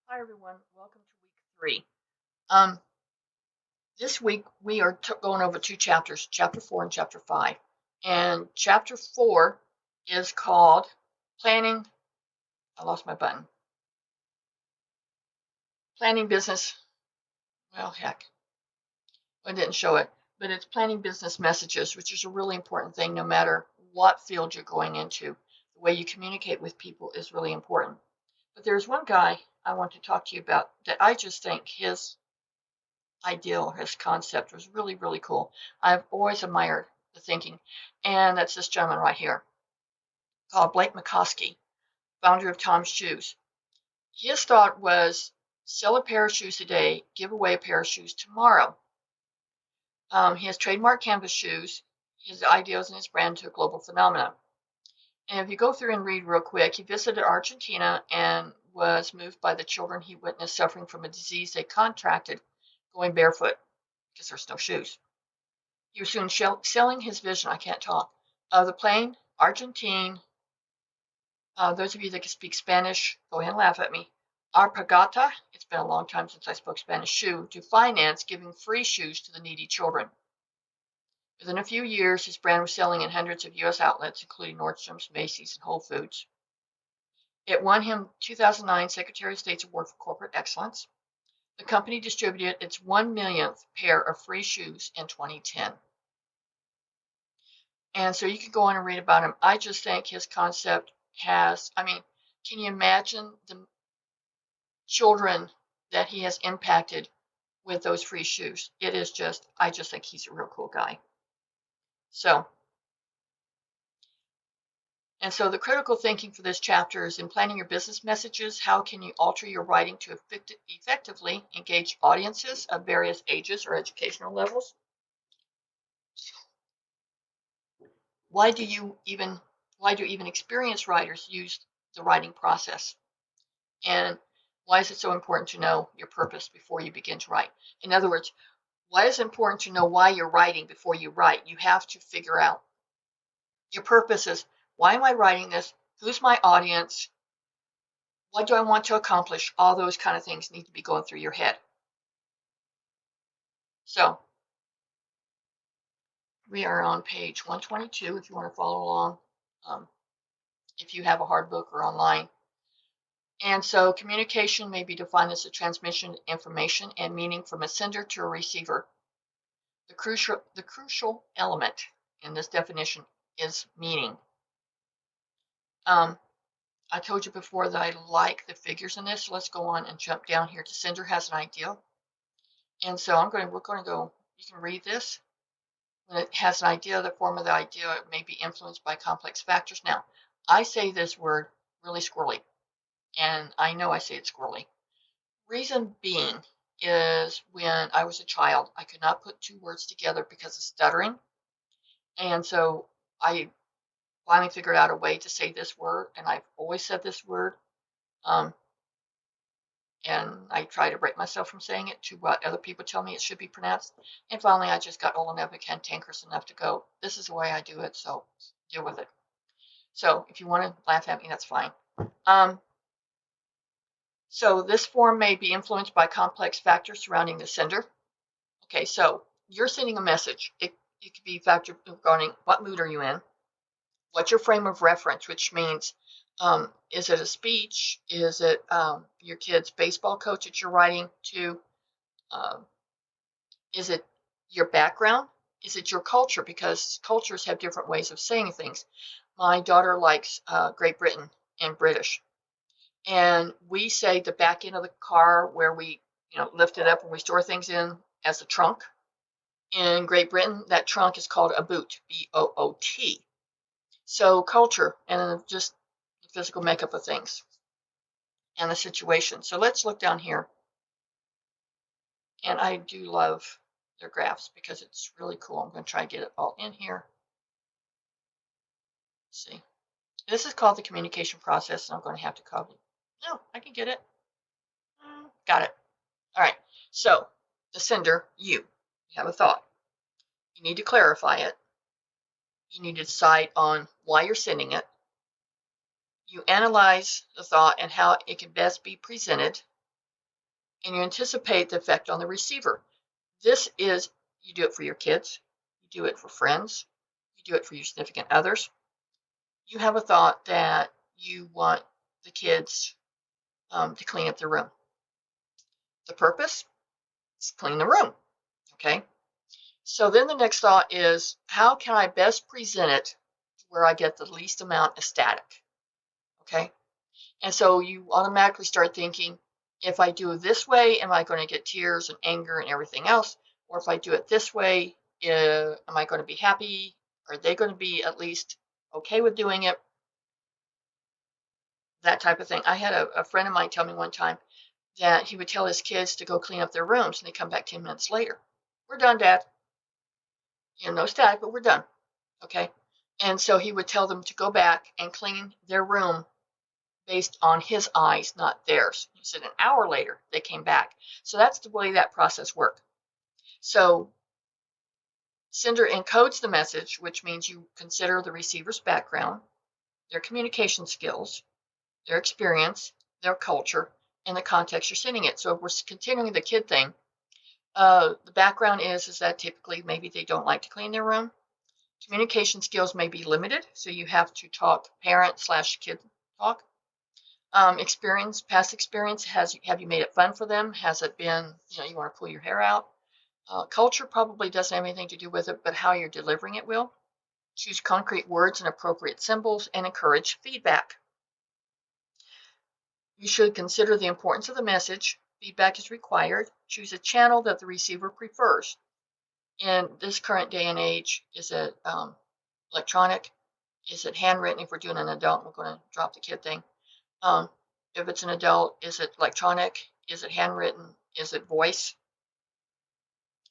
Hi everyone, welcome to week 3. Um, this week we are going over two chapters, chapter 4 and chapter 5. And chapter 4 is called Planning, I lost my button, Planning Business, well heck, I didn't show it, but it's Planning Business Messages, which is a really important thing no matter what field you're going into. The way you communicate with people is really important. But there's one guy I want to talk to you about that I just think his ideal, his concept was really, really cool. I've always admired the thinking. And that's this gentleman right here called Blake McCoskey, founder of Tom's Shoes. His thought was sell a pair of shoes today, give away a pair of shoes tomorrow. He has trademark canvas shoes. His ideas and his brand to a global phenomenon. And if you go through and read real quick, he visited Argentina and was moved by the children he witnessed suffering from a disease they contracted going barefoot because there's no shoes. He was soon selling his vision, I can't talk, of the plain Argentine, those of you that can speak Spanish, go ahead and laugh at me, Arpagata, it's been a long time since I spoke Spanish, shoe, to finance giving free shoes to the needy children. Within a few years, his brand was selling in hundreds of U.S. outlets, including Nordstrom's, Macy's, and Whole Foods. It won him 2009 Secretary of State's Award for Corporate Excellence. The company distributed its 1 millionth pair of free shoes in 2010. And so you can go on and read about him. I just think his concept has, can you imagine the children that he has impacted with those free shoes? It is just, I just think he's a real cool guy. So, and so the critical thinking for this chapter is in planning your business messages, how can you alter your writing to effectively engage audiences of various ages or educational levels? Why do even experienced writers use the writing process? And why is it so important to know your purpose before you begin to write? In other words, why is it important to know why you're writing before you write? You have to figure out your purpose is, why am I writing this? Who's my audience? What do I want to accomplish? All those kind of things need to be going through your head. So we are on page 122 if you want to follow along, if you have a hard book or online. And so communication may be defined as the transmission of information and meaning from a sender to a receiver. The crucial element in this definition is meaning. I told you before that I like the figures in this, so let's go on and jump down here to sender has an idea. And so we're going to go, you can read this. When it has an idea, the form of the idea may be influenced by complex factors. Now, I say this word really squirrely, and I know I say it squirrely. Reason being is when I was a child, I could not put two words together because of stuttering. And so I finally figured out a way to say this word, and I've always said this word. And I try to break myself from saying it to what other people tell me it should be pronounced. And finally, I just got old enough and cantankerous enough to go, this is the way I do it, so deal with it. So if you want to laugh at me, that's fine. So this form may be influenced by complex factors surrounding the sender. Okay, so you're sending a message. It could be factored regarding what mood are you in? What's your frame of reference, which means is it a speech? Is it your kid's baseball coach that you're writing to? Is it your background? Is it your culture? Because cultures have different ways of saying things. My daughter likes Great Britain and British. And we say the back end of the car where we lift it up and we store things in as a trunk. In Great Britain, that trunk is called a boot, B-O-O-T. So culture and just the physical makeup of things and the situation. So let's look down here. And I do love their graphs because it's really cool. I'm going to try to get it all in here. Let's see. This is called the communication process, and I'm going to have to copy. No, I can get it. Got it. All right. So the sender, you have a thought. You need to clarify it. You need to decide on why you're sending it. You analyze the thought and how it can best be presented. and you anticipate the effect on the receiver. This is, you do it for your kids, you do it for friends, you do it for your significant others. You have a thought that you want the kids to clean up their room. The purpose is clean the room, okay? So then the next thought is, how can I best present it to where I get the least amount of static, okay? And so you automatically start thinking, if I do it this way, am I going to get tears and anger and everything else? Or if I do it this way, am I going to be happy? Are they going to be at least okay with doing it? That type of thing. I had a friend of mine tell me one time that he would tell his kids to go clean up their rooms, and they come back 10 minutes later. We're done, Dad. You know, no static, but we're done. Okay. And so he would tell them to go back and clean their room based on his eyes, not theirs. He said an hour later, they came back. So that's the way that process worked. So sender encodes the message, which means you consider the receiver's background, their communication skills, their experience, their culture, and the context you're sending it. So if we're continuing the kid thing, the background is that typically maybe they don't like to clean their room. Communication skills may be limited, so you have to talk parent/kid talk. Experience, past experience, have you made it fun for them? Has it been, you want to pull your hair out? Culture probably doesn't have anything to do with it, but how you're delivering it will. Choose concrete words and appropriate symbols, and encourage feedback. You should consider the importance of the message. Feedback is required. Choose a channel that the receiver prefers. In this current day and age, is it electronic? Is it handwritten? If we're doing an adult, we're going to drop the kid thing. If it's an adult, is it electronic? Is it handwritten? Is it voice?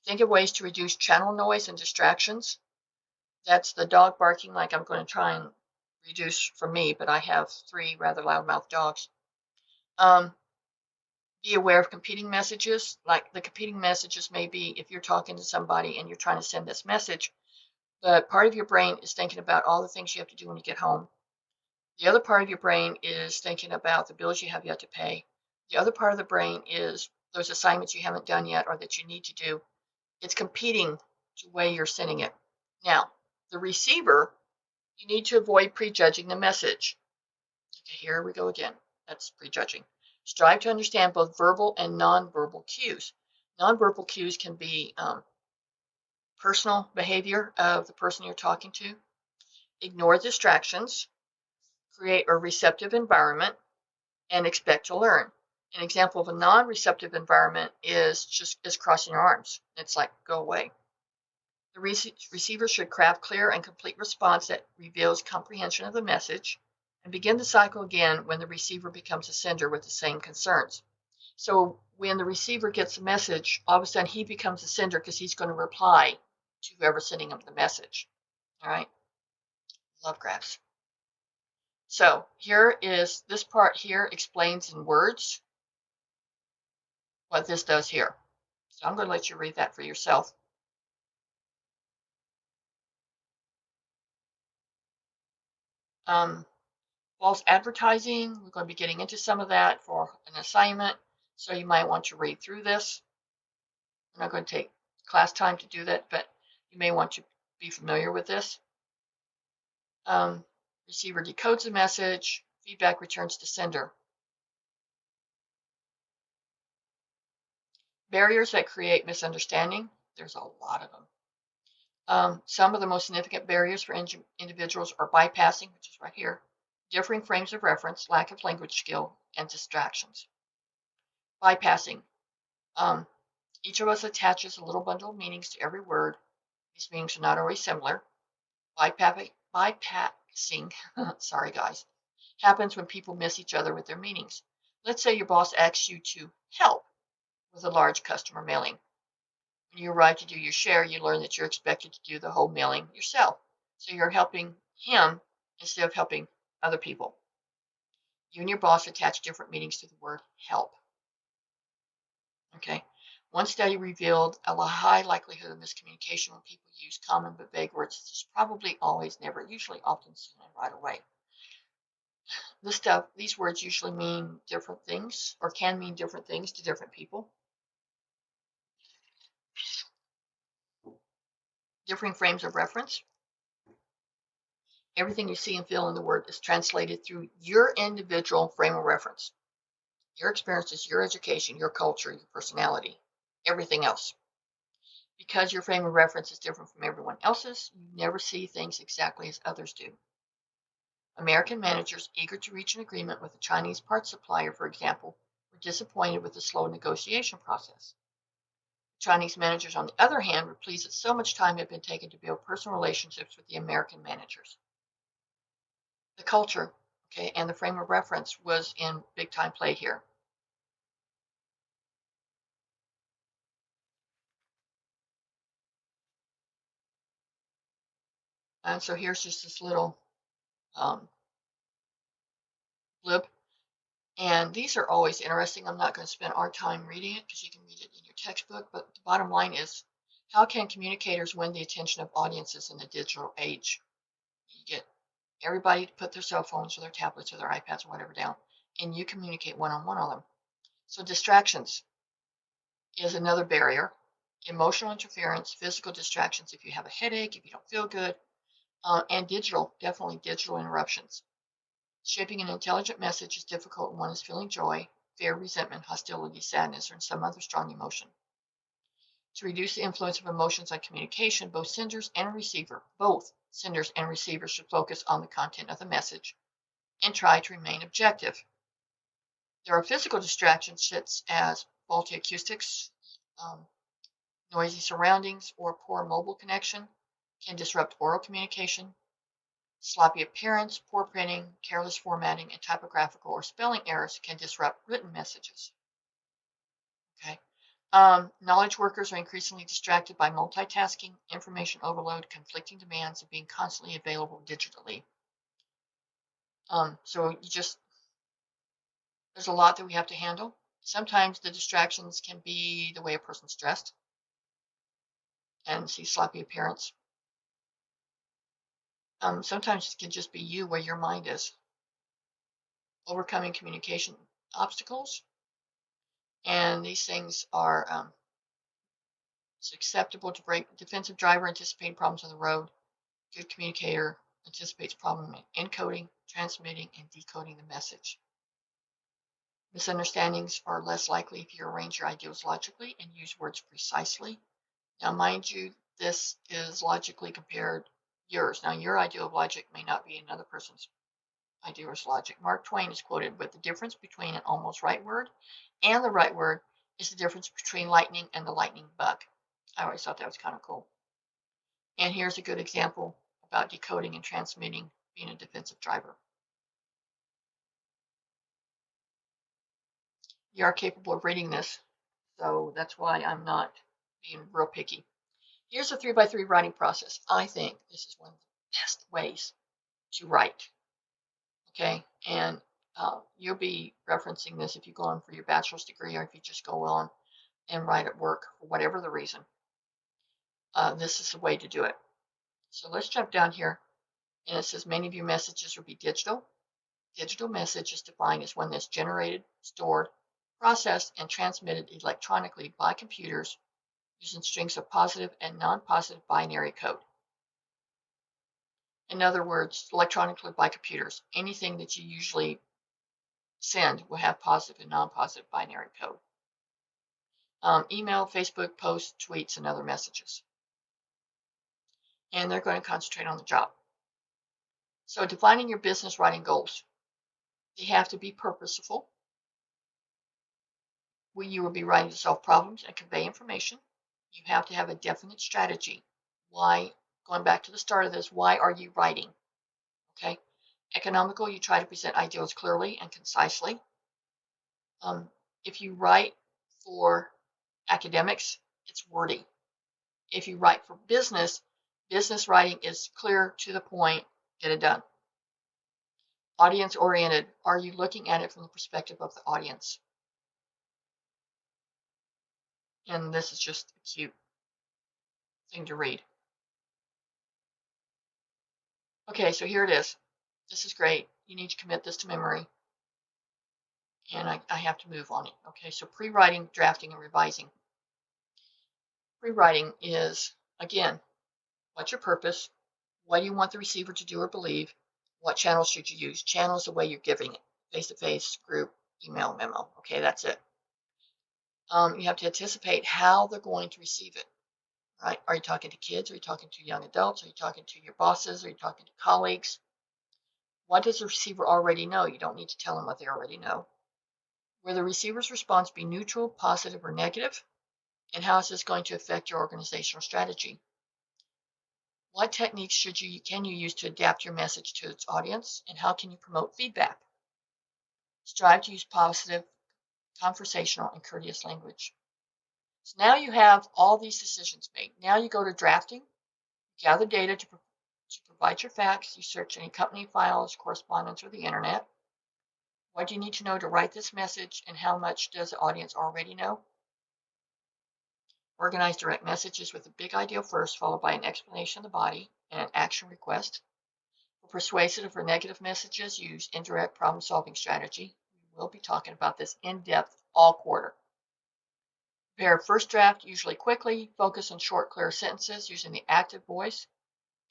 Think of ways to reduce channel noise and distractions. That's the dog barking, like I'm going to try and reduce for me, but I have 3 rather loudmouth dogs. Be aware of competing messages. Like the competing messages may be if you're talking to somebody and you're trying to send this message, but part of your brain is thinking about all the things you have to do when you get home. The other part of your brain is thinking about the bills you have yet to pay. The other part of the brain is those assignments you haven't done yet or that you need to do. It's competing to the way you're sending it. Now, the receiver, you need to avoid prejudging the message. Okay, here we go again. That's prejudging. Strive to understand both verbal and nonverbal cues. Nonverbal cues can be personal behavior of the person you're talking to. Ignore distractions. Create a receptive environment and expect to learn. An example of a non-receptive environment is crossing your arms. It's like, go away. The receiver should craft clear and complete response that reveals comprehension of the message, and begin the cycle again when the receiver becomes a sender with the same concerns. So when the receiver gets the message, all of a sudden he becomes a sender because he's going to reply to whoever's sending him the message. All right? Love graphs. So here is, this part here explains in words what this does here. So I'm going to let you read that for yourself. False advertising, we're going to be getting into some of that for an assignment, so you might want to read through this. I'm not going to take class time to do that, but you may want to be familiar with this. Receiver decodes a message, feedback returns to sender. Barriers that create misunderstanding, there's a lot of them. Some of the most significant barriers for individuals are bypassing, which is right here, differing frames of reference, lack of language skill, and distractions. Bypassing. Each of us attaches a little bundle of meanings to every word. These meanings are not always similar. Bypassing, sorry guys, happens when people miss each other with their meanings. Let's say your boss asks you to help with a large customer mailing. When you arrive to do your share, you learn that you're expected to do the whole mailing yourself. So you're helping him instead of helping other people. You and your boss attach different meanings to the word help. Okay. One study revealed a high likelihood of miscommunication when people use common but vague words such as probably, always, never, usually, often, soon, and right away. These words usually mean different things or can mean different things to different people. Differing frames of reference. Everything you see and feel in the word is translated through your individual frame of reference. Your experiences, your education, your culture, your personality, everything else. Because your frame of reference is different from everyone else's, you never see things exactly as others do. American managers eager to reach an agreement with a Chinese parts supplier, for example, were disappointed with the slow negotiation process. Chinese managers, on the other hand, were pleased that so much time had been taken to build personal relationships with the American managers. The culture, okay, and the frame of reference was in big time play here. And so here's just this little blip. And these are always interesting. I'm not going to spend our time reading it because you can read it in your textbook. But the bottom line is, how can communicators win the attention of audiences in the digital age? You get everybody to put their cell phones or their tablets or their iPads or whatever down, and you communicate one-on-one on them. So distractions is another barrier. Emotional interference, physical distractions if you have a headache, if you don't feel good, and definitely digital interruptions. Shaping an intelligent message is difficult when one is feeling joy, fear, resentment, hostility, sadness, or some other strong emotion. To reduce the influence of emotions on communication, both senders and receivers should focus on the content of the message and try to remain objective. There are physical distractions such as faulty acoustics, noisy surroundings, or poor mobile connection can disrupt oral communication. Sloppy appearance, poor printing, careless formatting, and typographical or spelling errors can disrupt written messages. Okay. Knowledge workers are increasingly distracted by multitasking, information overload, conflicting demands, and being constantly available digitally. So there's a lot that we have to handle. Sometimes the distractions can be the way a person's dressed and see sloppy appearance. Sometimes it can just be you where your mind is. Overcoming communication obstacles. And these things are it's acceptable to break. Defensive driver anticipating problems on the road. Good communicator anticipates problem in encoding, transmitting, and decoding the message. Misunderstandings are less likely if you arrange your ideas logically and use words precisely. Now, mind you, this is logically compared yours. Now, your idea of logic may not be another person's idea of logic. Mark Twain is quoted with the difference between an almost right word and the right word is the difference between lightning and the lightning bug. I always thought that was kind of cool. And here's a good example about decoding and transmitting being a defensive driver. You are capable of reading this, so that's why I'm not being real picky. Here's a 3x3 writing process. I think this is one of the best ways to write. Okay, and you'll be referencing this if you go on for your bachelor's degree or if you just go on and write at work for whatever the reason. This is the way to do it. So let's jump down here, and it says many of your messages will be digital. Digital message is defined as one that's generated, stored, processed, and transmitted electronically by computers using strings of positive and non-positive binary code. In other words, electronically by computers. Anything that you usually send will have positive and non-positive binary code. Email, Facebook, posts, tweets, and other messages. And they're going to concentrate on the job. So defining your business writing goals. They have to be purposeful. You will be writing to solve problems and convey information. You have to have a definite strategy. Why, going back to the start of this, why are you writing? Okay. Economical, you try to present ideas clearly and concisely. If you write for academics, it's wordy. If you write for business, business writing is clear, to the point, get it done. Audience oriented, are you looking at it from the perspective of the audience? And this is just a cute thing to read. Okay, so here it is. This is great. you need to commit this to memory, and I have to move on it. Okay, so pre-writing, drafting, and revising. Pre-writing is, again, what's your purpose? What do you want the receiver to do or believe? What channels should you use? Channel is the way you're giving it. Face-to-face, group, email, memo. Okay, that's it. You have to anticipate how they're going to receive it. Right? Are you talking to kids? Are you talking to young adults? Are you talking to your bosses? Are you talking to colleagues? What does the receiver already know? You don't need to tell them what they already know. Will the receiver's response be neutral, positive, or negative? And how is this going to affect your organizational strategy? What techniques can you use to adapt your message to its audience? And how can you promote feedback? Strive to use positive, conversational, and courteous language. So now you have all these decisions made. Now you go to drafting, gather data to provide your facts, you search any company files, correspondence, or the internet. What do you need to know to write this message, and how much does the audience already know? Organize direct messages with a big idea first, followed by an explanation of the body and an action request. For persuasive or negative messages, use indirect problem-solving strategy. We will be talking about this in depth all quarter. Prepare a first draft, usually quickly. Focus on short, clear sentences using the active voice.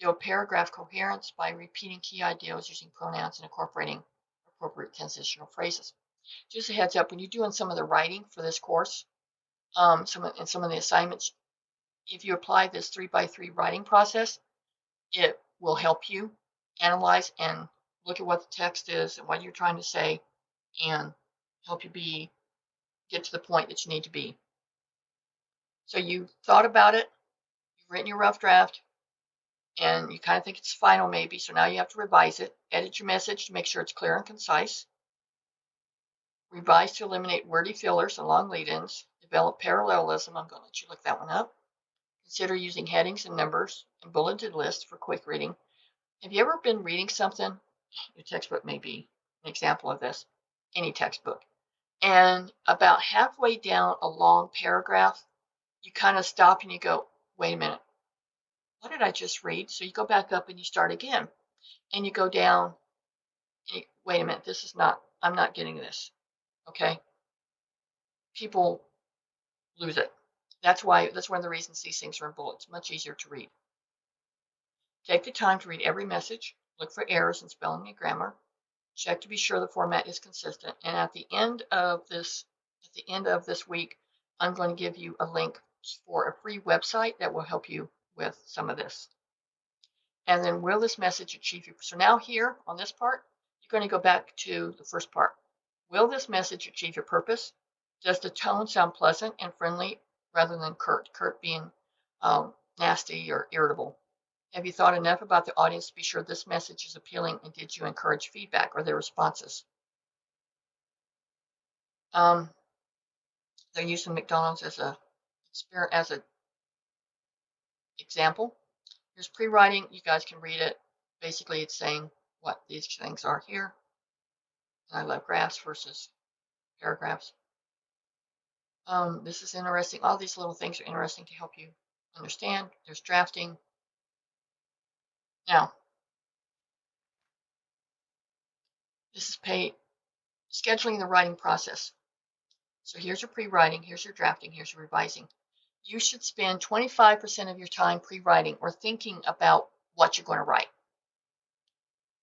Build paragraph coherence by repeating key ideas using pronouns and incorporating appropriate transitional phrases. Just a heads up, when you're doing some of the writing for this course, some of the assignments, if you apply this 3x3 writing process, it will help you analyze and look at what the text is and what you're trying to say, and help you get to the point that you need to be. So you thought about it, you've written your rough draft, and you kind of think it's final maybe, so now you have to revise it, edit your message to make sure it's clear and concise, revise to eliminate wordy fillers and long lead-ins, develop parallelism, I'm going to let you look that one up, consider using headings and numbers and bulleted lists for quick reading. Have you ever been reading something? Your textbook may be an example of this, any textbook, and about halfway down a long paragraph, you kind of stop and you go, wait a minute, what did I just read? So you go back up and you start again, and you go down, and wait a minute, I'm not getting this, okay? People lose it. That's one of the reasons these things are in bullets, much easier to read. Take the time to read every message, look for errors in spelling and grammar, check to be sure the format is consistent, and at the end of this week, I'm going to give you a link for a free website that will help you with some of this. And then, will this message achieve your... So now here on this part, you're going to go back to the first part. Will this message achieve your purpose? Does the tone sound pleasant and friendly rather than curt? Curt being nasty or irritable. Have you thought enough about the audience to be sure this message is appealing, and did you encourage feedback or their responses? They're using McDonald's as an example. Here's pre-writing. You guys can read it. Basically, it's saying what these things are here. And I love graphs versus paragraphs. This is interesting. All these little things are interesting to help you understand. There's drafting. Now, this is scheduling the writing process. So here's your pre-writing, here's your drafting, here's your revising. You should spend 25% of your time pre-writing or thinking about what you're going to write.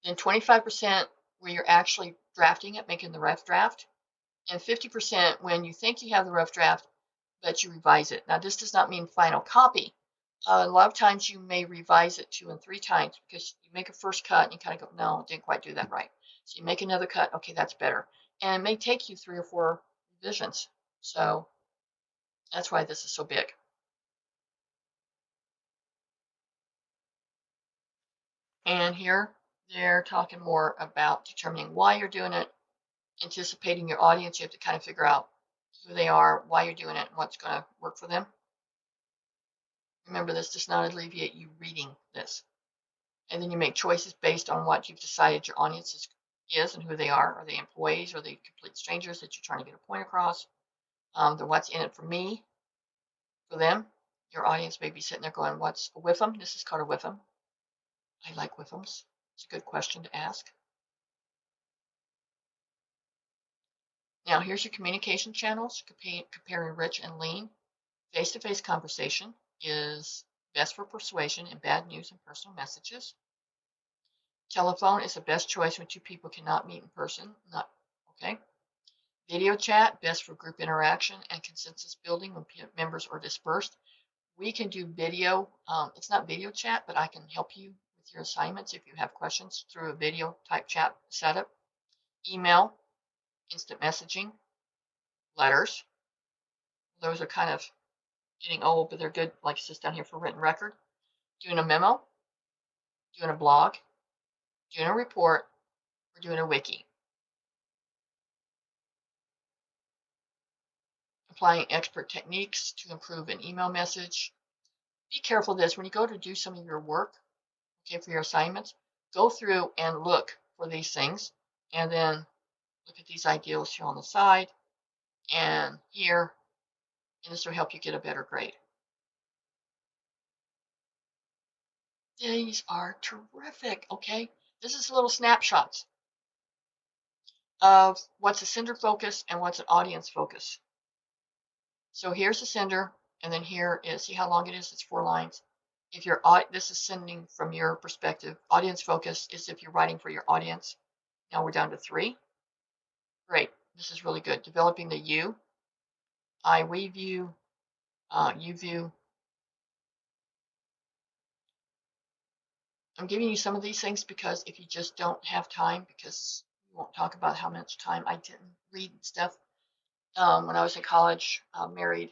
Then 25% where you're actually drafting it, making the rough draft, and 50% when you think you have the rough draft, but you revise it. Now, this does not mean final copy. A lot of times you may revise it 2 and 3 times because you make a first cut and you kind of go, no, didn't quite do that right. So you make another cut, okay, that's better. And it may take you 3 or 4 revisions. So that's why this is so big. And here they're talking more about determining why you're doing it, anticipating your audience. You have to kind of figure out who they are, why you're doing it, and what's going to work for them. Remember, this does not alleviate you reading this. And then you make choices based on what you've decided your audience is and who they are. Are they employees? Are they complete strangers that you're trying to get a point across? The what's in it for me, for them. Your audience may be sitting there going, what's a WIFM? This is called a WIFM. I like WIFMs. It's a good question to ask. Now, here's your communication channels, comparing rich and lean. Face-to-face conversation is best for persuasion and bad news and personal messages. Telephone is the best choice when two people cannot meet in person. Not okay. Video chat, best for group interaction and consensus building when members are dispersed. We can do video. It's not video chat, but I can help you with your assignments if you have questions through a video type chat setup. Email, instant messaging, letters. Those are kind of getting old, but they're good, like it says down here, for written record. Doing a memo, doing a blog, doing a report, or doing a wiki. Applying expert techniques to improve an email message. Be careful of this. When you go to do some of your work, okay, for your assignments, go through and look for these things, and then look at these ideals here on the side and here, and this will help you get a better grade. These are terrific, okay? This is little snapshots of what's a sender focus and what's an audience focus. So here's the sender, and then here is, see how long it is? It's 4 lines. If you're, this is sending from your perspective. Audience focus is if you're writing for your audience. Now we're down to 3. Great, this is really good. Developing the you, I, we view, you view. I'm giving you some of these things because if you just don't have time, because we won't talk about how much time I didn't read stuff when I was in college, married,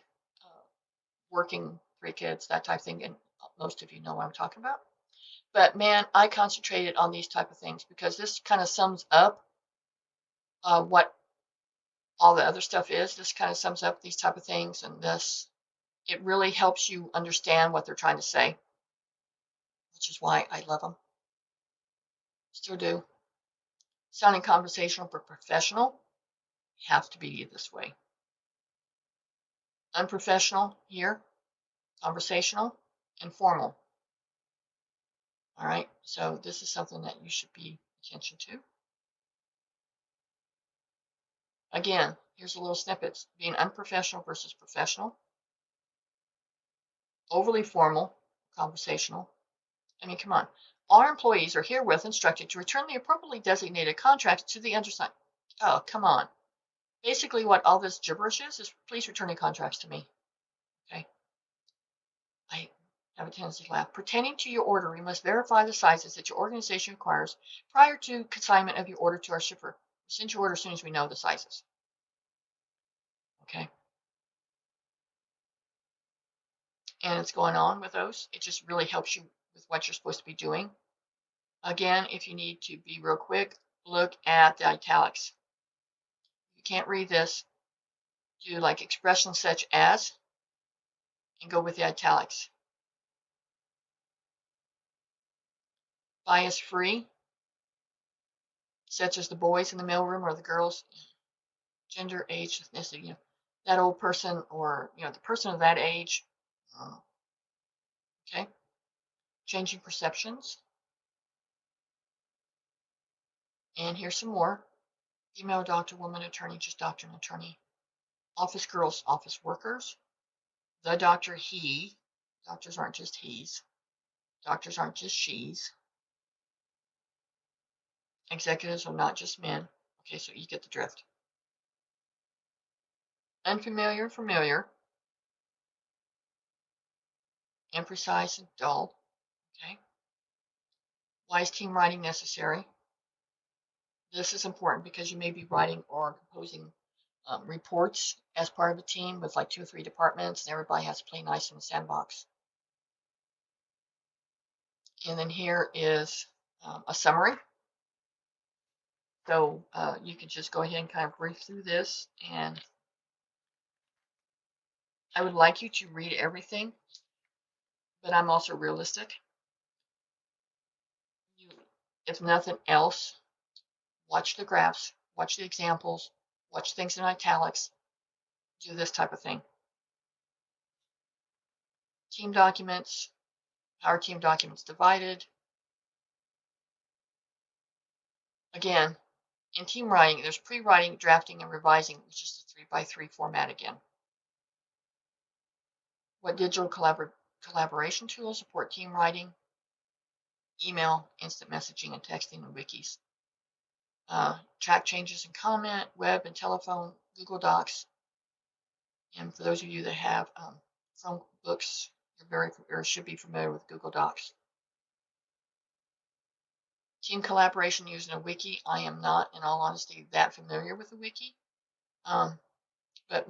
working, 3 kids, that type of thing, and most of you know what I'm talking about. But man, I concentrated on these type of things because this kind of sums up what all the other stuff is. This kind of sums up these type of things, and this, it really helps you understand what they're trying to say, which is why I love them. Still do. Sounding conversational but professional has to be this way. Unprofessional here, conversational, and formal. All right, so this is something that you should pay attention to. Again, here's a little snippets. Being unprofessional versus professional. Overly formal, conversational. I mean, come on. Our employees are herewith instructed to return the appropriately designated contracts to the undersigned. Oh, come on. Basically, what all this gibberish is please return the contracts to me. Okay. I have a tendency to laugh. Pertaining to your order, we must verify the sizes that your organization requires prior to consignment of your order to our shipper. We send your order as soon as we know the sizes. Okay. And it's going on with those. It just really helps you with what you're supposed to be doing. Again, if you need to be real quick, look at the italics. If you can't read this, do like expressions such as, and go with the italics. Bias free, such as the boys in the mailroom or the girls, gender, age, ethnicity, you know, that old person or, you know, the person of that age. Okay. Changing perceptions. And here's some more. Female doctor, woman attorney, just doctor and attorney. Office girls, office workers. The doctor, he. Doctors aren't just he's. Doctors aren't just she's. Executives are not just men. Okay, so you get the drift. Unfamiliar, familiar. Imprecise and dull. Okay. Why is team writing necessary? This is important because you may be writing or composing reports as part of a team with like 2 or 3 departments, and everybody has to play nice in the sandbox. And then here is a summary. So you can just go ahead and kind of brief through this, and I would like you to read everything, but I'm also realistic. If nothing else, watch the graphs, watch the examples, watch things in italics, do this type of thing. Team documents, how are team documents divided? Again, In team writing, there's pre-writing, drafting, and revising, which is the 3x3 format again. What digital collaboration tools support team writing? Email, instant messaging, and texting, and wikis. Track changes and comment, web and telephone, Google Docs. And for those of you that have Chromebooks, you're should be familiar with Google Docs. Team collaboration using a wiki. I am not, in all honesty, that familiar with a wiki, but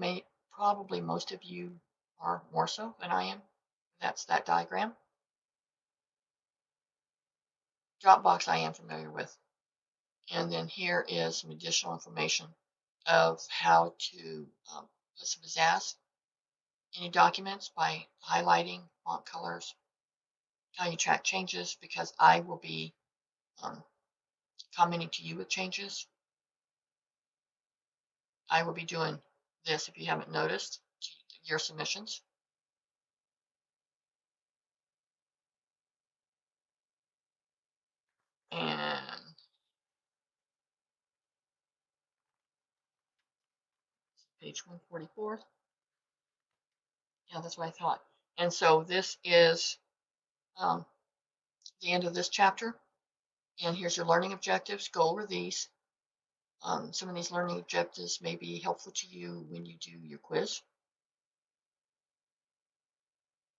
probably most of you are more so than I am. That's that diagram. Dropbox I am familiar with. And then here is some additional information of how to put some pizzazz in your documents by highlighting font colors, how you track changes, because I will be commenting to you with changes. I will be doing this, if you haven't noticed, your submissions. And page 144. Yeah, that's what I thought. And so this is the end of this chapter. And here's your learning objectives. Go over these. Some of these learning objectives may be helpful to you when you do your quiz,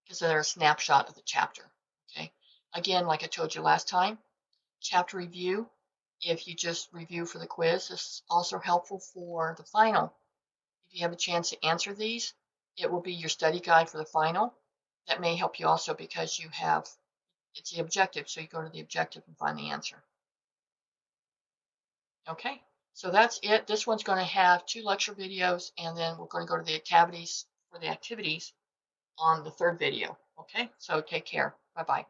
because they're a snapshot of the chapter. Okay. Again, like I told you last time, chapter review, if you just review for the quiz, this is also helpful for the final. If you have a chance to answer these, it will be your study guide for the final. That may help you also because you have, it's the objective, so you go to the objective and find the answer. Okay, so that's it. This one's going to have 2 lecture videos, and then we're going to go to the activities on the 3rd video. Okay, so take care. Bye-bye.